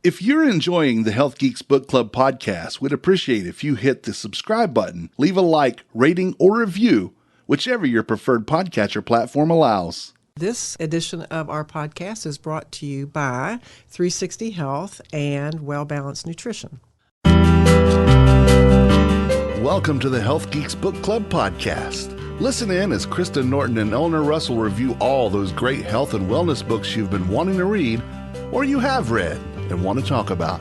If you're enjoying the Health Geeks Book Club podcast, we'd appreciate if you hit the subscribe button, leave a like, rating, or review, whichever your preferred podcatcher platform allows. This edition of our podcast is brought to you by 360 Health and Well Balanced Nutrition. Welcome to the Health Geeks Book Club podcast. Listen in as Kristen Norton and Eleanor Russell review all those great health and wellness books you've been wanting to read or you have read and want to talk about.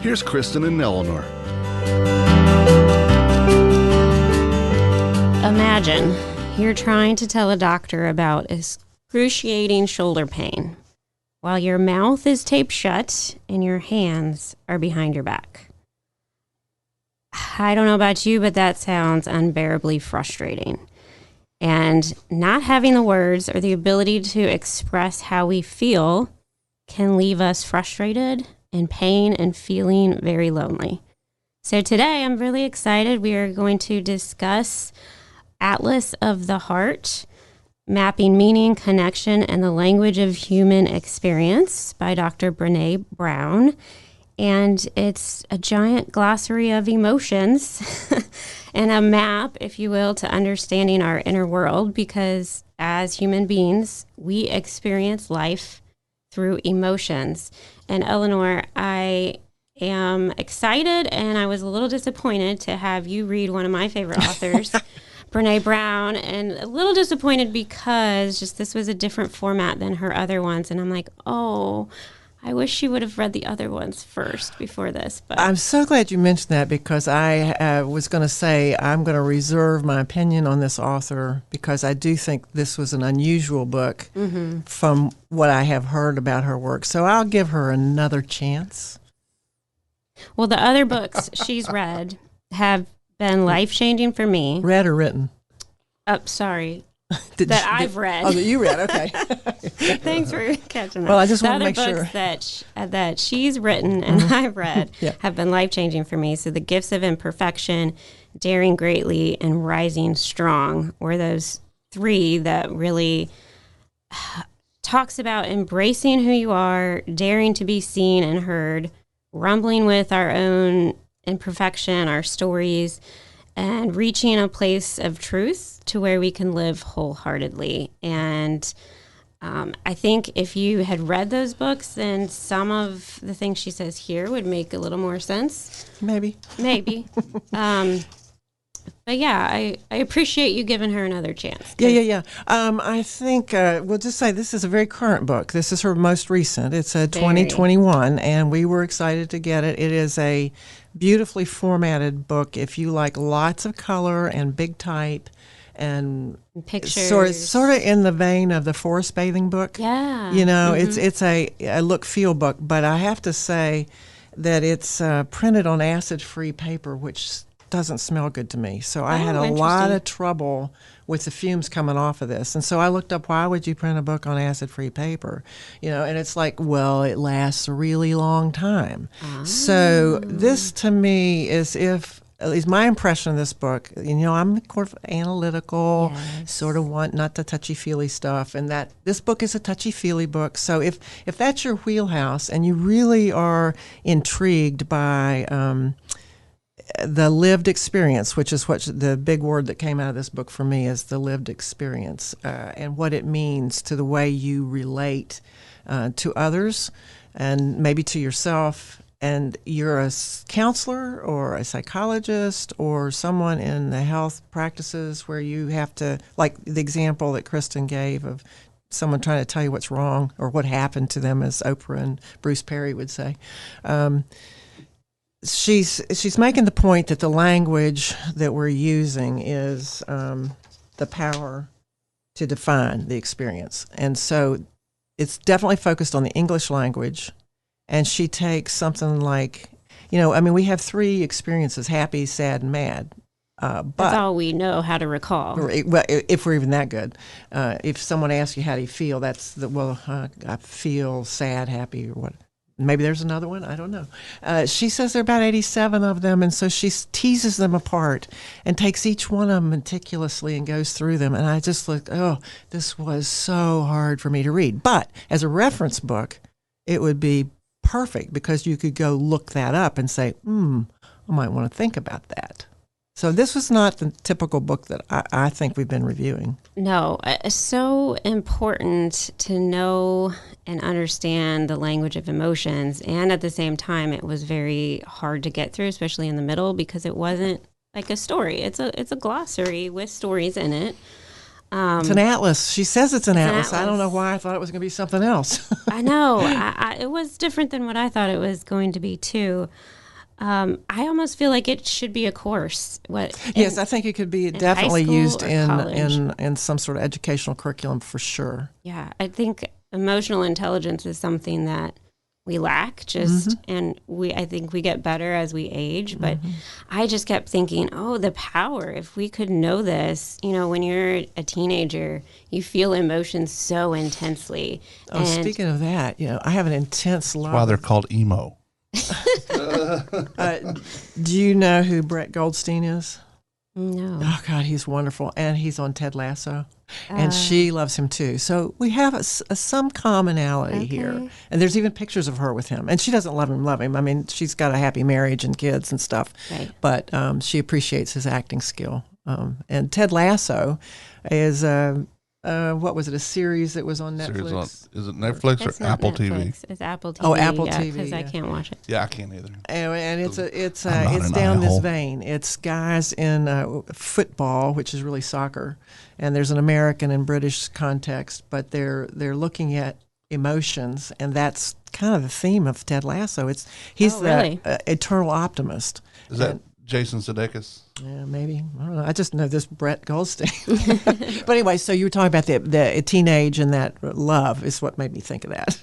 Here's Kristen and Eleanor. Imagine you're trying to tell a doctor about excruciating shoulder pain while your mouth is taped shut and your hands are behind your back. I don't know about you, but that sounds unbearably frustrating. And not having the words or the ability to express how we feel can leave us frustrated, in pain, and feeling very lonely. So today I'm really excited. We are going to discuss Atlas of the Heart, Mapping Meaning, Connection, and the Language of Human Experience by Dr. Brené Brown. And it's a giant glossary of emotions and a map, if you will, to understanding our inner world, because as human beings, we experience life through emotions. And Eleanor, I am excited and I was a little disappointed to have you read one of my favorite authors, Brené Brown, and a little disappointed because just this was a different format than her other ones. And I'm like, oh, I wish she would have read the other ones first before this. But I'm so glad you mentioned that because I was going to say I'm going to reserve my opinion on this author because I do think this was an unusual book from what I have heard about her work. So I'll give her another chance. Well, the other books she's read have been life-changing for me. Read or written? Sorry. I've read. Oh, that you read, okay. Thanks for catching that. Well, I just want to make sure. The other books that she's written and I've read have been life-changing for me. So The Gifts of Imperfection, Daring Greatly, and Rising Strong were those three that really talks about embracing who you are, daring to be seen and heard, rumbling with our own imperfection, our stories, and reaching a place of truth to where we can live wholeheartedly. And I think if you had read those books, then some of the things she says here would make a little more sense. Maybe. But yeah, I appreciate you giving her another chance. Yeah. I think we'll just say this is a very current book. This is her most recent. It's a 2021, and we were excited to get it. It is a beautifully formatted book. If you like lots of color and big type and pictures, sort of in the vein of the forest bathing book. Yeah, it's a look feel book. But I have to say that it's printed on acid-free paper, which doesn't smell good to me. So I had a lot of trouble with the fumes coming off of this. And so I looked up, why would you print a book on acid-free paper? And it's like, well, it lasts a really long time. So this to me is at least my impression of this book, I'm sort of analytical, sort of want not the touchy-feely stuff, and that this book is a touchy-feely book. So if that's your wheelhouse and you really are intrigued by the lived experience, which is what the big word that came out of this book for me is the lived experience, and what it means to the way you relate to others and maybe to yourself. And you're a counselor or a psychologist or someone in the health practices where you have to, like the example that Kristen gave of someone trying to tell you what's wrong or what happened to them, as Oprah and Bruce Perry would say. She's making the point that the language that we're using is the power to define the experience. And so it's definitely focused on the English language. And she takes something like, we have three experiences, happy, sad, and mad. But that's all we know how to recall. Well, if we're even that good. If someone asks you, how do you feel? That's I feel sad, happy, or what. Maybe there's another one. I don't know. She says there are about 87 of them, and so she teases them apart and takes each one of them meticulously and goes through them. And I just looked, this was so hard for me to read. But as a reference book, it would be perfect because you could go look that up and say, I might want to think about that. So this was not the typical book that I think we've been reviewing. No, it's so important to know and understand the language of emotions. And at the same time, it was very hard to get through, especially in the middle, because it wasn't like a story. It's a glossary with stories in it. It's an atlas. She says it's an atlas. I don't know why I thought it was going to be something else. I know. It was different than what I thought it was going to be, too. I almost feel like it should be a course. Yes, I think it could be definitely used in some sort of educational curriculum for sure. Yeah, I think emotional intelligence is something that we lack and I think we get better as we age, but I just kept thinking, the power, if we could know this, when you're a teenager, you feel emotions so intensely. Speaking of that, I have an intense love. That's why they're called emo. Do you know who Brett Goldstein is? No. Oh, God, he's wonderful. And he's on Ted Lasso. And she loves him, too. So we have some commonality here. And there's even pictures of her with him. And she doesn't love him. I mean, she's got a happy marriage and kids and stuff. Right. But she appreciates his acting skill. And Ted Lasso is... what was it? A series that was on Netflix? Is it Netflix or Apple Netflix. TV? It's Apple TV. Oh, Apple TV. Because I can't watch it. Yeah, I can't either. And it's down this vein. It's guys in football, which is really soccer, and there's an American and British context, but they're looking at emotions, and that's kind of the theme of Ted Lasso. He's the eternal optimist. Is that Jason Sudeikis? Yeah, maybe. I don't know. I just know this Brett Goldstein. But anyway, so you were talking about the teenage and that love is what made me think of that.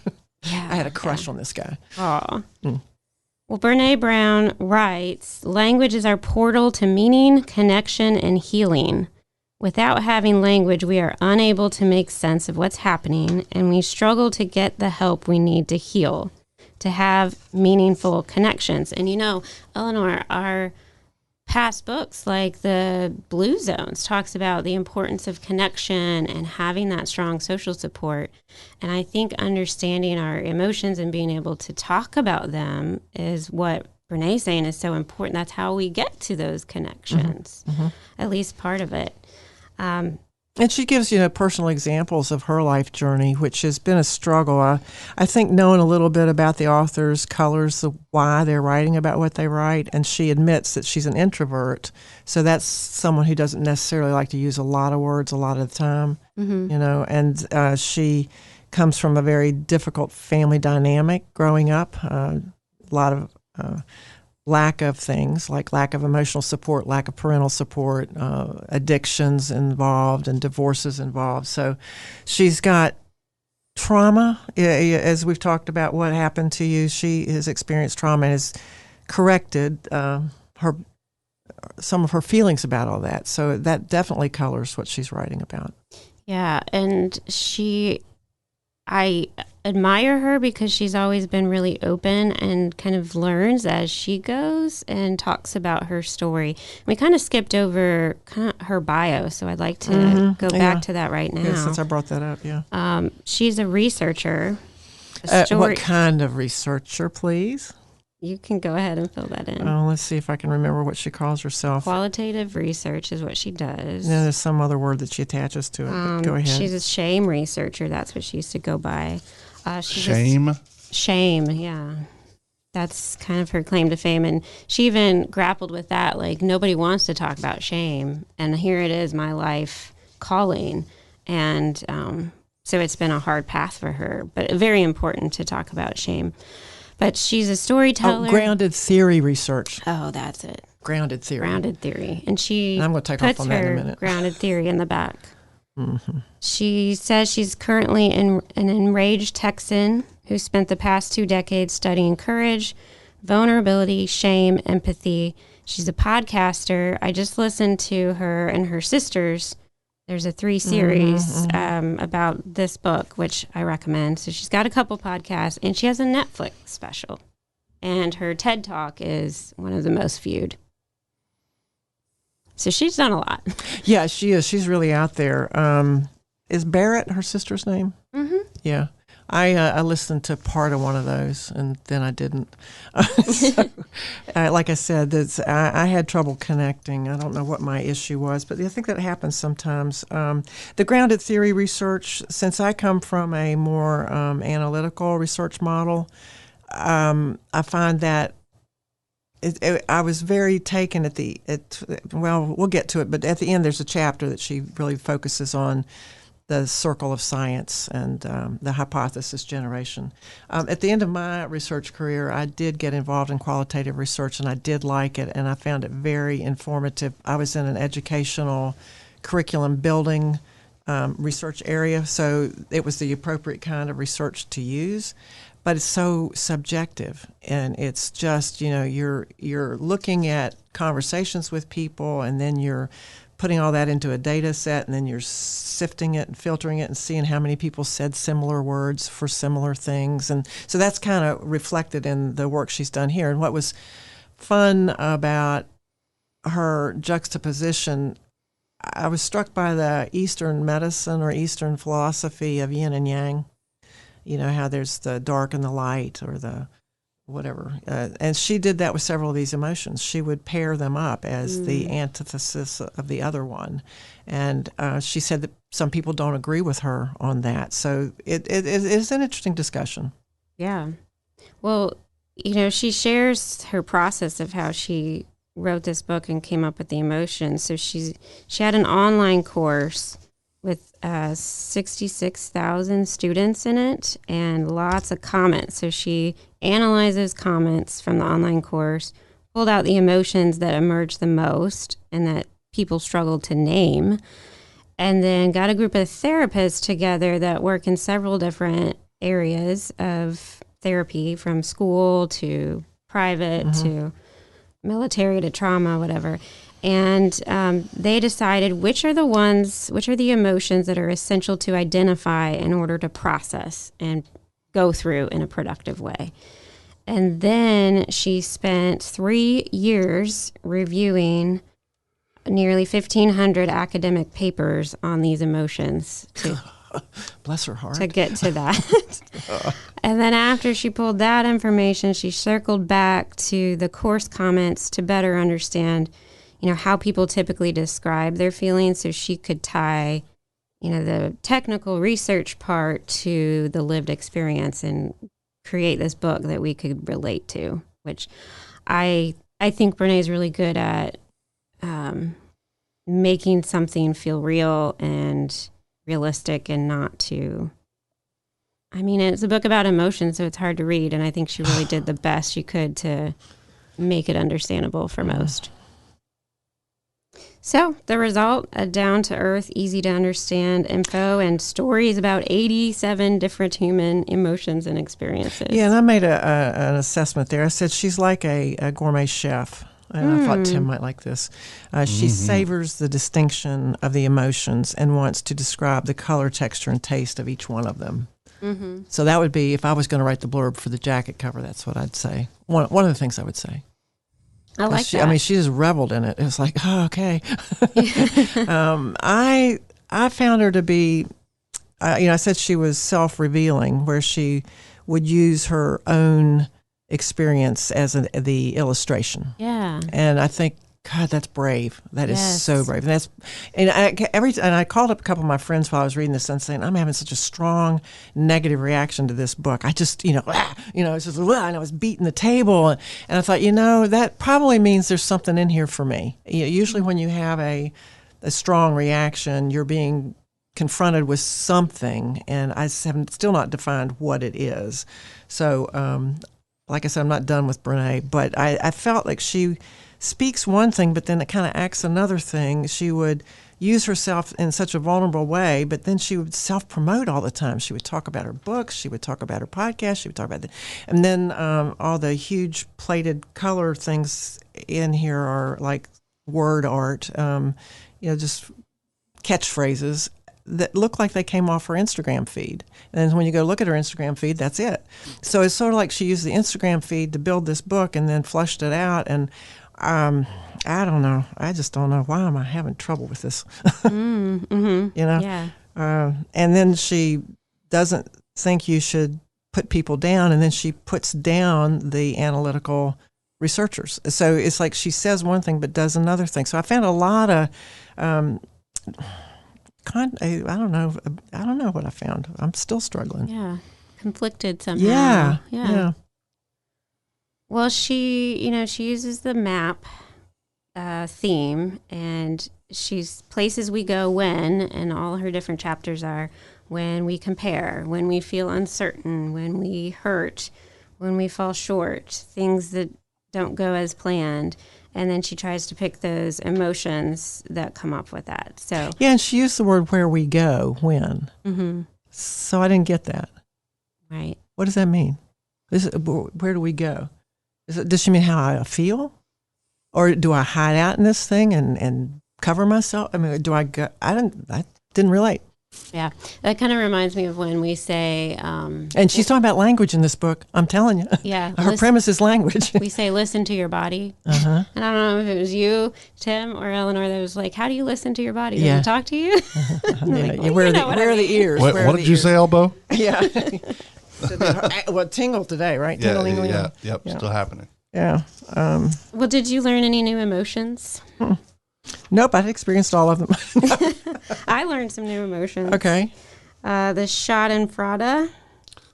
Yeah, I had a crush on this guy. Aw. Well, Brené Brown writes, language is our portal to meaning, connection, and healing. Without having language, we are unable to make sense of what's happening, and we struggle to get the help we need to heal, to have meaningful connections. And Eleanor, our past books like the Blue Zones talks about the importance of connection and having that strong social support. And I think understanding our emotions and being able to talk about them is what Brené's saying is so important. That's how we get to those connections, at least part of it. And she gives, personal examples of her life journey, which has been a struggle. I think knowing a little bit about the authors colors why they're writing about what they write, and she admits that she's an introvert. So that's someone who doesn't necessarily like to use a lot of words a lot of the time, and she comes from a very difficult family dynamic growing up, a lot of lack of things like lack of emotional support, lack of parental support, addictions involved and divorces involved. So she's got trauma. As we've talked about what happened to you, she has experienced trauma and has corrected some of her feelings about all that. So that definitely colors what she's writing about. Yeah, and I admire her because she's always been really open and kind of learns as she goes and talks about her story. We kind of skipped over her bio, so I'd like to go back to that right now. Yeah, since I brought that up, yeah. She's a researcher. What kind of researcher, please? You can go ahead and fill that in. Oh, let's see if I can remember what she calls herself. Qualitative research is what she does. Yeah, there's some other word that she attaches to it. But go ahead. She's a shame researcher. That's what she used to go by. Shame? Shame, yeah. That's kind of her claim to fame. And she even grappled with that. Like, nobody wants to talk about shame. And here it is, my life calling. And so it's been a hard path for her, but very important to talk about shame. But she's a storyteller. Oh, grounded theory research. Oh, that's it. Grounded theory. Grounded theory. And I'm going to take off on that in a minute. Grounded theory in the back. She says she's currently an enraged Texan who spent the past 2 decades studying courage, vulnerability, shame, empathy. She's a podcaster. I just listened to her and her sisters. There's a 3-series about this book, which I recommend. So she's got a couple podcasts, and she has a Netflix special. And her TED Talk is one of the most viewed. So she's done a lot. Yeah, she is. She's really out there. Is Barrett her sister's name? Mm-hmm. Yeah. I listened to part of one of those, and then I didn't. So, like I said, I had trouble connecting. I don't know what my issue was, but I think that happens sometimes. The grounded theory research, since I come from a more analytical research model, I find that I was very taken well, we'll get to it, but at the end there's a chapter that she really focuses on the circle of science and the hypothesis generation. At the end of my research career, I did get involved in qualitative research, and I did like it, and I found it very informative. I was in an educational curriculum building research area, so it was the appropriate kind of research to use. But it's so subjective, and it's just, you're looking at conversations with people, and then you're putting all that into a data set, and then you're sifting it and filtering it and seeing how many people said similar words for similar things. And so that's kind of reflected in the work she's done here. And what was fun about her juxtaposition, I was struck by the Eastern medicine or Eastern philosophy of yin and yang. How there's the dark and the light, or the whatever. And she did that with several of these emotions. She would pair them up as the antithesis of the other one. And she said that some people don't agree with her on that. So it is an interesting discussion. Yeah. Well, she shares her process of how she wrote this book and came up with the emotions. So she had an online course with 66,000 students in it and lots of comments. So she analyzed those comments from the online course, pulled out the emotions that emerged the most and that people struggled to name, and then got a group of therapists together that work in several different areas of therapy, from school to private to military to trauma, whatever. And they decided which are the emotions that are essential to identify in order to process and go through in a productive way. And then she spent 3 years reviewing nearly 1,500 academic papers on these emotions bless her heart, to get to that. And then after she pulled that information, she circled back to the course comments to better understand how people typically describe their feelings, so she could tie, the technical research part to the lived experience and create this book that we could relate to, which I think Brené is really good at making something feel real and realistic, and not too... it's a book about emotion, so it's hard to read, and I think she really did the best she could to make it understandable for most. So the result, a down-to-earth, easy-to-understand info and stories about 87 different human emotions and experiences. Yeah, and I made an assessment there. I said she's like a gourmet chef, and I thought Tim might like this. She savors the distinction of the emotions and wants to describe the color, texture, and taste of each one of them. Mm-hmm. So that would be, if I was going to write the blurb for the jacket cover, that's what I'd say. One of the things I would say. I like that. She just reveled in it. It was like, oh, okay. I found her to be, I said she was self-revealing, where she would use her own experience as the illustration. Yeah. And I think, God, that's brave. That is so brave. And I called up a couple of my friends while I was reading this and saying, I'm having such a strong negative reaction to this book. I just, it's just, and I was beating the table. And I thought, that probably means there's something in here for me. Usually when you have a strong reaction, you're being confronted with something, and I haven't still not defined what it is. So, like I said, I'm not done with Brené, but I felt like she speaks one thing, but then it kind of acts another thing. She would use herself in such a vulnerable way, but then she would self-promote all the time. She would talk about her books. She would talk about her podcast. She would talk about and then all the huge plated color things in here are like word art, just catchphrases that look like they came off her Instagram feed. And then when you go look at her Instagram feed, that's it. So it's sort of like she used the Instagram feed to build this book and then flushed it out. And I don't know. I just don't know. Why am I having trouble with this? Yeah. And then she doesn't think you should put people down, and then she puts down the analytical researchers. So it's like she says one thing but does another thing. So I found a lot of I don't know what I found. I'm still struggling. Yeah, conflicted somehow. Yeah. Well, she uses the map theme, and she's places we go when, and all her different chapters are when we compare, when we feel uncertain, when we hurt, when we fall short, things that don't go as planned. And then she tries to pick those emotions that come up with that. So yeah, and she used the word where we go, when. Mm-hmm. So I didn't get that. Right. What does that mean? Where do we go? Does she mean how I feel? Or do I hide out in this thing and cover myself? I mean, do I go? I didn't relate. Yeah, that kind of reminds me of when we say... and she's talking about language in this book, I'm telling you. Yeah. Her premise is language. We say, listen to your body. Uh-huh. And I don't know if it was you, Tim, or Eleanor that was like, how do you listen to your body? Does it talk to you? Where are the ears? What did you say, Elbow? Yeah. Well, tingle today, right? Yeah, still happening. Yeah. Well, did you learn any new emotions? Nope, I've experienced all of them. I learned some new emotions. Okay. The Schadenfreude.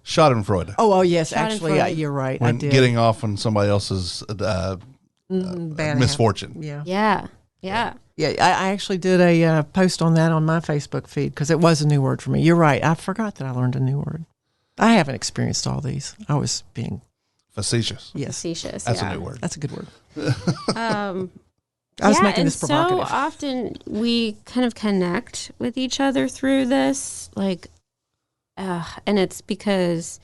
Schadenfreude. Oh, yes, actually, you're right. When I did. getting off on somebody else's misfortune. Yeah. Yeah. I actually did a post on that on my Facebook feed because it was a new word for me. You're right. I forgot that I learned a new word. I haven't experienced all these. I was being... Facetious. Yes. Facetious, That's a new word. That's a good word. I was making this provocative. So often we kind of connect with each other through this, and it's because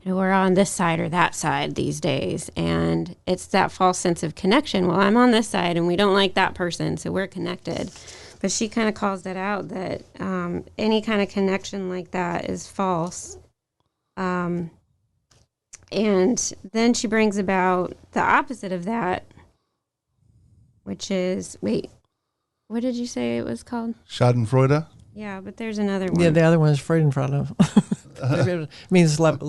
we're on this side or that side these days, and it's that false sense of connection. Well, I'm on this side, and we don't like that person, so we're connected. But she kind of calls that out, that any kind of connection like that is false. And then she brings about the opposite of that, which is, what did you say it was called? Schadenfreude? Yeah, but there's another one. Yeah, the other one is Freudenfreude. It means love,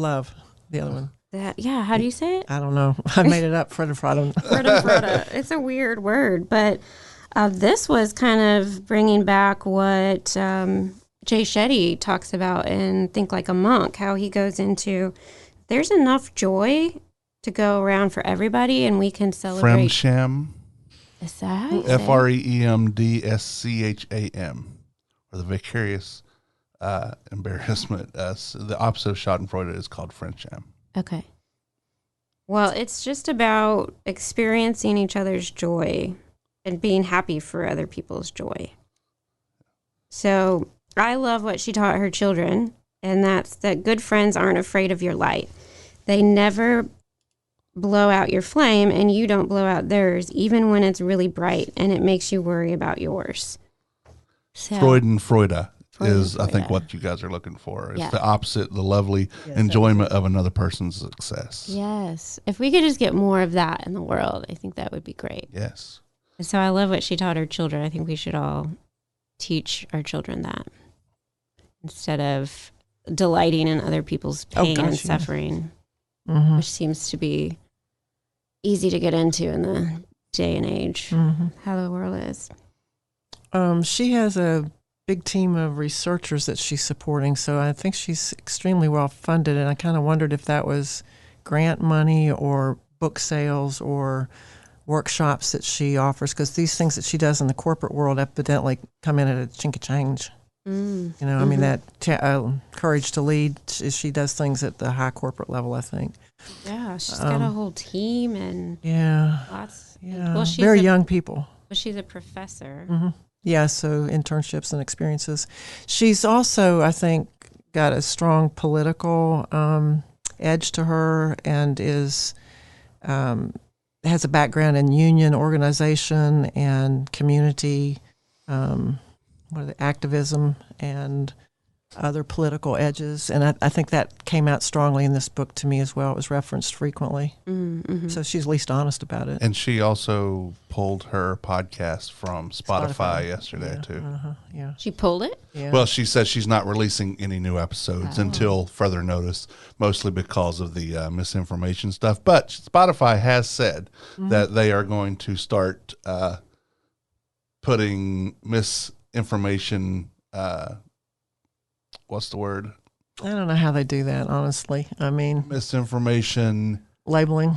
the other one. How do you say it? I don't know. I made it up, Freudenfreude. Freudenfreude. It's a weird word, but this was kind of bringing back what Jay Shetty talks about in Think Like a Monk, how he goes into, there's enough joy to go around for everybody, and we can celebrate. Fremdscham. Is that Freemdscham, or the vicarious embarrassment. The opposite of Schadenfreude is called Fremdscham. Okay. Well, it's just about experiencing each other's joy and being happy for other people's joy. So I love what she taught her children, and that's that good friends aren't afraid of your light. They never blow out your flame, and you don't blow out theirs, even when it's really bright and it makes you worry about yours. So, Freudenfreude is, I think, what you guys are looking for. It's the opposite, the lovely enjoyment of another person's success. Yes. If we could just get more of that in the world, I think that would be great. Yes. And so I love what she taught her children. I think we should all teach our children that instead of delighting in other people's pain and suffering, which seems to be easy to get into in the day and age, how the world is. She has a big team of researchers that she's supporting, so I think she's extremely well funded, and I kind of wondered if that was grant money or book sales or workshops that she offers, because these things that she does in the corporate world evidently come in at a chink of change. I mean, that courage to lead, she does things at the high corporate level, I think. Yeah, she's got a whole team and lots. Yeah, Well, she's very young people. Well, she's a professor. Yeah, so internships and experiences. She's also, I think, got a strong political edge to her, and is has a background in union organization and community activism, and other political edges. And I think that came out strongly in this book to me as well. It was referenced frequently. Mm-hmm. So she's at least honest about it. And she also pulled her podcast from Spotify yesterday, too. Yeah. She pulled it? Yeah. Well, she says she's not releasing any new episodes until further notice, mostly because of the misinformation stuff. But Spotify has said that they are going to start putting misinformation, what's the word? I don't know how they do that, honestly. I mean, Misinformation. Labeling,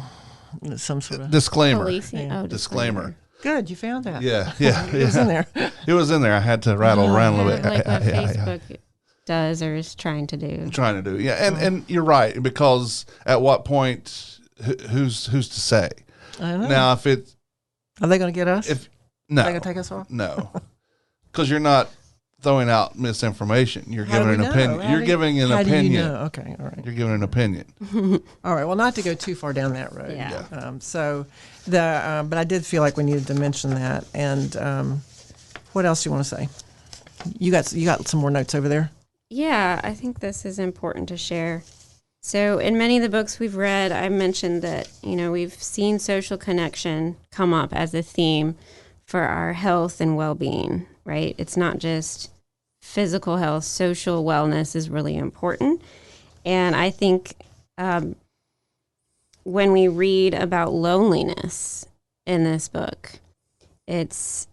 some sort of disclaimer. Policing. Yeah. Oh, disclaimer. Good, you found that. Yeah. It was in there. It was in there. I had to rattle around a little bit. Like what Facebook does or is trying to do. Yeah. And you're right, because at what point, who's to say? I don't know. Now, if it... Are they going to get us? No. Are they going to take us off? No. Because you're not throwing out misinformation. You're How giving do an we know? opinion. You're giving an How do opinion. you know? Okay, all right. You're giving an opinion. All right. Well, not to go too far down that road. Yeah. But I did feel like we needed to mention that. And what else do you want to say? You got some more notes over there. Yeah, I think this is important to share. So in many of the books we've read, I mentioned that, we've seen social connection come up as a theme for our health and well-being, right? It's not just physical health, social wellness is really important. And I think when we read about loneliness in this book, it's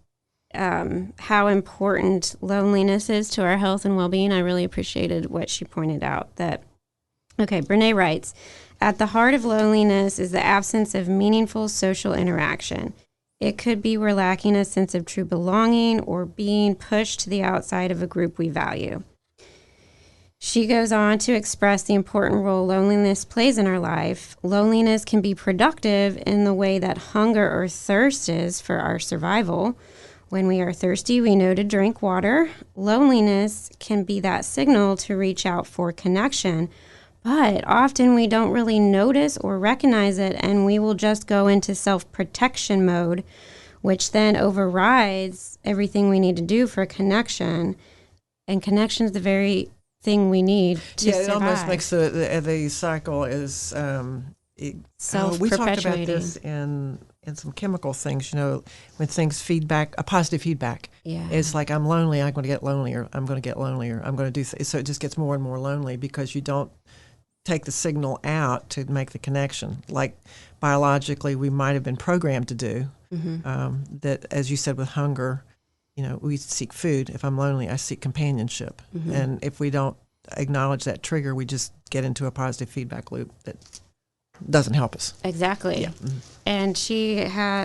how important loneliness is to our health and well-being. I really appreciated what she pointed out Brené writes, at the heart of loneliness is the absence of meaningful social interaction. It could be we're lacking a sense of true belonging or being pushed to the outside of a group we value. She goes on to express the important role loneliness plays in our life. Loneliness can be productive in the way that hunger or thirst is for our survival. When we are thirsty, we know to drink water. Loneliness can be that signal to reach out for connection. But often we don't really notice or recognize it, and we will just go into self-protection mode, which then overrides everything we need to do for connection. And connection is the very thing we need to survive. It almost makes the cycle is self-perpetuating. We talked about this in some chemical things, when things feedback, a positive feedback. Yeah. It's like, I'm lonely, I'm going to get lonelier, I'm going to get lonelier, I'm going to do so it just gets more and more lonely because you don't take the signal out to make the connection. Like biologically, we might have been programmed to do that, as you said, with hunger, we seek food. If I'm lonely, I seek companionship. Mm-hmm. And if we don't acknowledge that trigger, we just get into a positive feedback loop that doesn't help us. Exactly. Yeah. Mm-hmm. And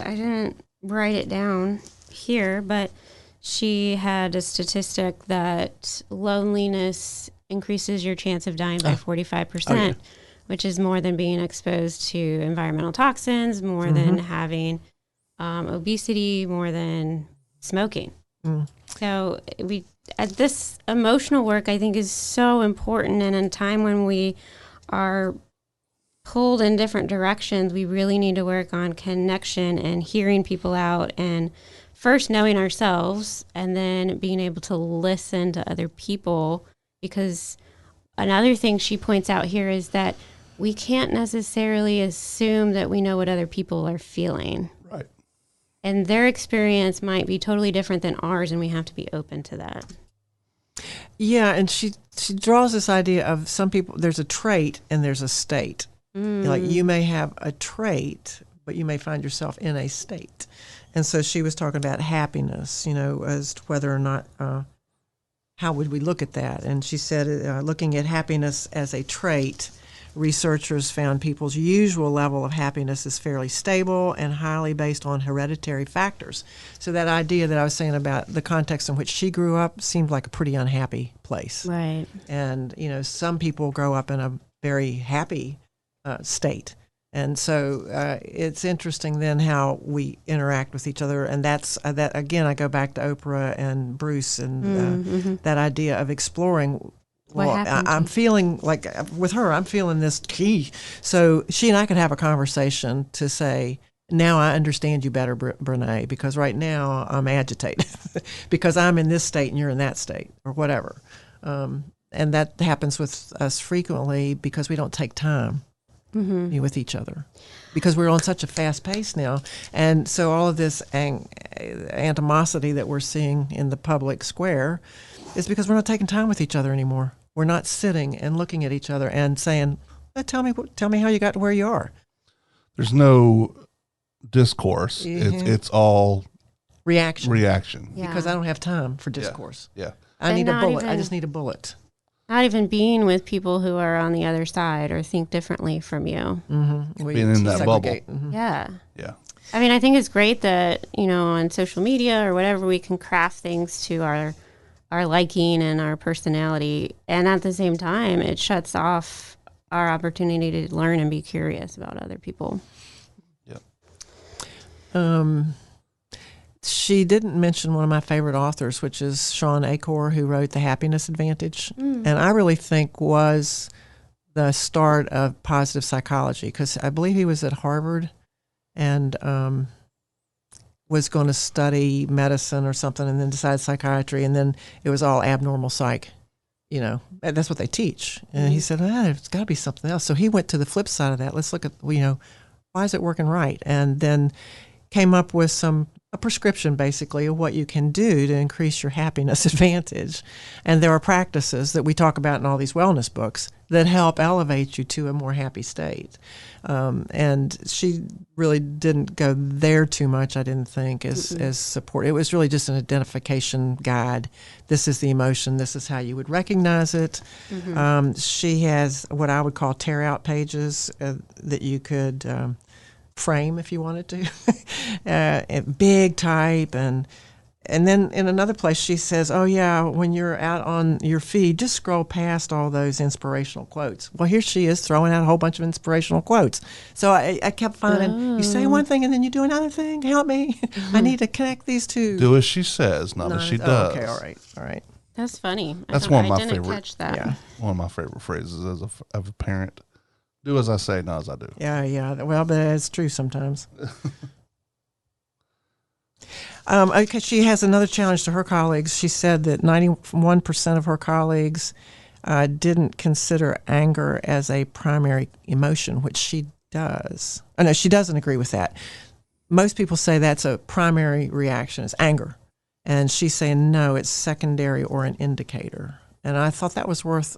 I didn't write it down here, but she had a statistic that loneliness increases your chance of dying by 45%, which is more than being exposed to environmental toxins, more than having obesity, more than smoking. So this emotional work, I think, is so important. And in a time when we are pulled in different directions, we really need to work on connection and hearing people out, and first knowing ourselves and then being able to listen to other people. Because another thing she points out here is that we can't necessarily assume that we know what other people are feeling. Right. And their experience might be totally different than ours, and we have to be open to that. Yeah, and she draws this idea of some people, there's a trait and there's a state. Like you may have a trait, but you may find yourself in a state. And so she was talking about happiness, as to whether or not... how would we look at that? And she said, looking at happiness as a trait, researchers found people's usual level of happiness is fairly stable and highly based on hereditary factors. So that idea that I was saying about the context in which she grew up seemed like a pretty unhappy place. Right. And, some people grow up in a very happy state. And so it's interesting then how we interact with each other. And that's that again, I go back to Oprah and Bruce and that idea of exploring. Well, I'm feeling like with her, I'm feeling this key. So she and I could have a conversation to say, now I understand you better, Brené, because right now I'm agitated because I'm in this state and you're in that state or whatever. and that happens with us frequently because we don't take time with each other, because we're on such a fast pace now. And so all of this animosity that we're seeing in the public square is because we're not taking time with each other anymore. We're not sitting and looking at each other and saying, tell me how you got to where you are. There's no discourse. It's all reaction. Yeah. Because I don't have time for discourse. Yeah. I need a bullet. I just need a bullet. Not even being with people who are on the other side or think differently from you. Being in that bubble. Yeah. Yeah. I mean, I think it's great that, on social media or whatever, we can craft things to our liking and our personality. And at the same time, it shuts off our opportunity to learn and be curious about other people. Yep. She didn't mention one of my favorite authors, which is Sean Achor, who wrote The Happiness Advantage. And I really think was the start of positive psychology, because I believe he was at Harvard and was going to study medicine or something, and then decided psychiatry, and then it was all abnormal psych. That's what they teach. And he said, it's got to be something else. So he went to the flip side of that. Let's look at, why is it working right? And then came up with a prescription, basically, of what you can do to increase your happiness advantage. And there are practices that we talk about in all these wellness books that help elevate you to a more happy state. And she really didn't go there too much, I didn't think, as support. It was really just an identification guide. This is the emotion. This is how you would recognize it. She has what I would call tear-out pages that you could frame if you wanted to, big type, and then in another place she says, when you're out on your feed, just scroll past all those inspirational quotes. Well, here she is throwing out a whole bunch of inspirational quotes. So I kept finding, you say one thing and then you do another thing. Help me. I need to connect these two. Do as she says, not as she does. Okay, all right. That's funny. That's one of my favorite. Catch that. Yeah. One of my favorite phrases of a parent. Do as I say, not as I do. Yeah. Well, but it's true sometimes. Okay, she has another challenge to her colleagues. She said that 91% of her colleagues didn't consider anger as a primary emotion, which she does. Oh, no, she doesn't agree with that. Most people say that's a primary reaction, is anger. And she's saying, no, it's secondary or an indicator. And I thought that was worth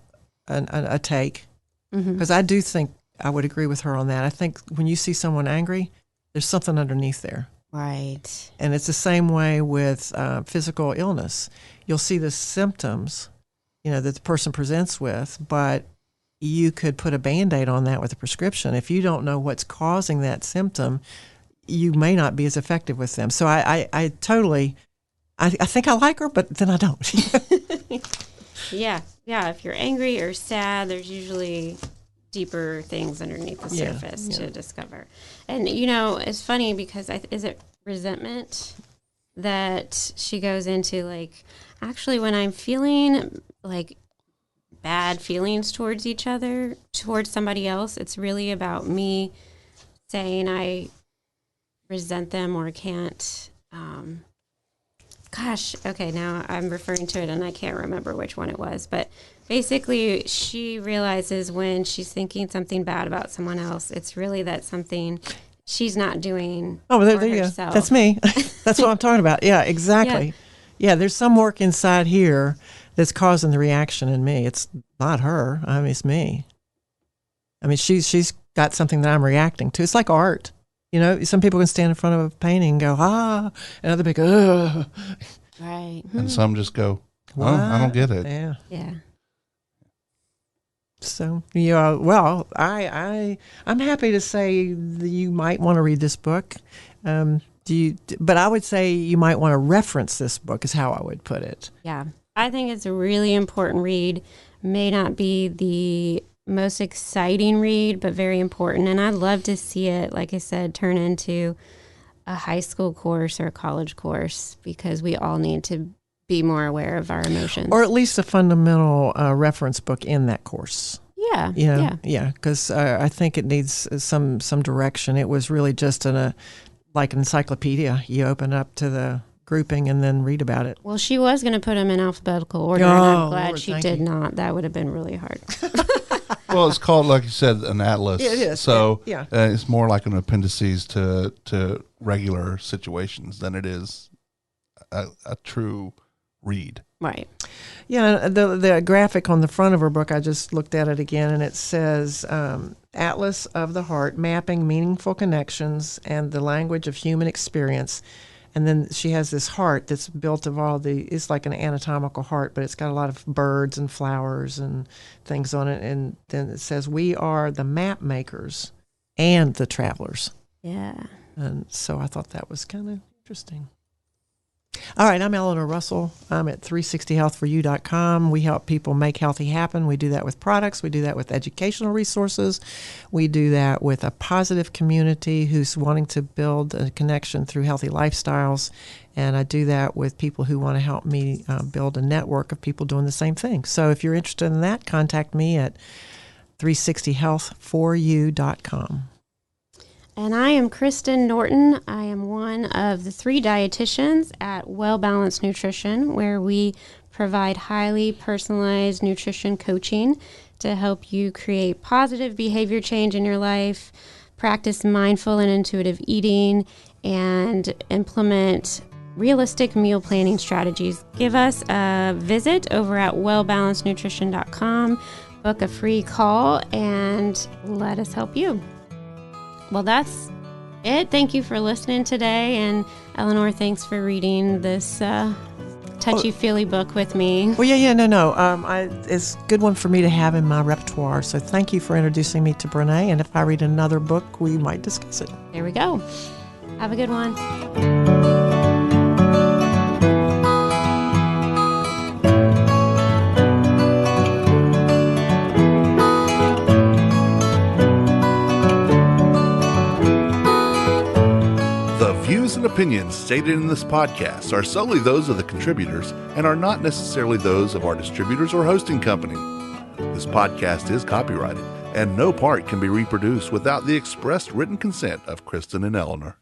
a take. Because I do think I would agree with her on that. I think when you see someone angry, there's something underneath there. Right. And it's the same way with physical illness. You'll see the symptoms, that the person presents with, but you could put a Band-Aid on that with a prescription. If you don't know what's causing that symptom, you may not be as effective with them. So I totally, I think I like her, but then I don't. Yeah. If you're angry or sad, there's usually deeper things underneath the surface to discover. And, it's funny because is it resentment that she goes into? Like, actually, when I'm feeling like bad feelings towards somebody else, it's really about me saying I resent them or can't. Now I'm referring to it and I can't remember which one it was. But basically, she realizes when she's thinking something bad about someone else, it's really that something she's not doing for herself. That's me. That's what I'm talking about. Yeah, exactly. Yeah, there's some work inside here that's causing the reaction in me. It's not her. I mean, it's me. I mean, she's got something that I'm reacting to. It's like art. Some people can stand in front of a painting and go, and other people go, ugh. Right. And some just go, I don't get it. Yeah. So, well, I'm happy to say that you might want to read this book. But I would say you might want to reference this book is how I would put it. Yeah. I think it's a really important read. May not be the most exciting read, but very important. And I'd love to see it, like I said, turn into a high school course or a college course, because we all need to be more aware of our emotions. Or at least a fundamental reference book in that course. Yeah. Because I think it needs some direction. It was really just like an encyclopedia. You open up to grouping and then read about it. Well, she was going to put them in alphabetical order, and I'm glad Lord, she did not. That would have been really hard. Well, it's called, like you said, an atlas. Yeah, it is. So Yeah. It's more like an appendices to regular situations than it is a true read. Right. Yeah, the graphic on the front of her book, I just looked at it again, and it says Atlas of the Heart, Mapping Meaningful Connections and the Language of Human Experience. And then she has this heart that's built of it's like an anatomical heart, but it's got a lot of birds and flowers and things on it. And then it says, we are the map makers and the travelers. Yeah. And so I thought that was kind of interesting. All right, I'm Eleanor Russell. I'm at 360healthforyou.com. We help people make healthy happen. We do that with products. We do that with educational resources. We do that with a positive community who's wanting to build a connection through healthy lifestyles. And I do that with people who want to help me build a network of people doing the same thing. So if you're interested in that, contact me at 360healthforyou.com. And I am Kristen Norton. I am one of the 3 dietitians at Well Balanced Nutrition, where we provide highly personalized nutrition coaching to help you create positive behavior change in your life, practice mindful and intuitive eating, and implement realistic meal planning strategies. Give us a visit over at wellbalancednutrition.com, book a free call, and let us help you. Well, that's it. Thank you for listening today. And Eleanor, thanks for reading this touchy-feely book with me. Well, no. It's a good one for me to have in my repertoire. So thank you for introducing me to Brené. And if I read another book, we might discuss it. There we go. Have a good one. Views and opinions stated in this podcast are solely those of the contributors and are not necessarily those of our distributors or hosting company. This podcast is copyrighted, and no part can be reproduced without the expressed written consent of Kristen and Eleanor.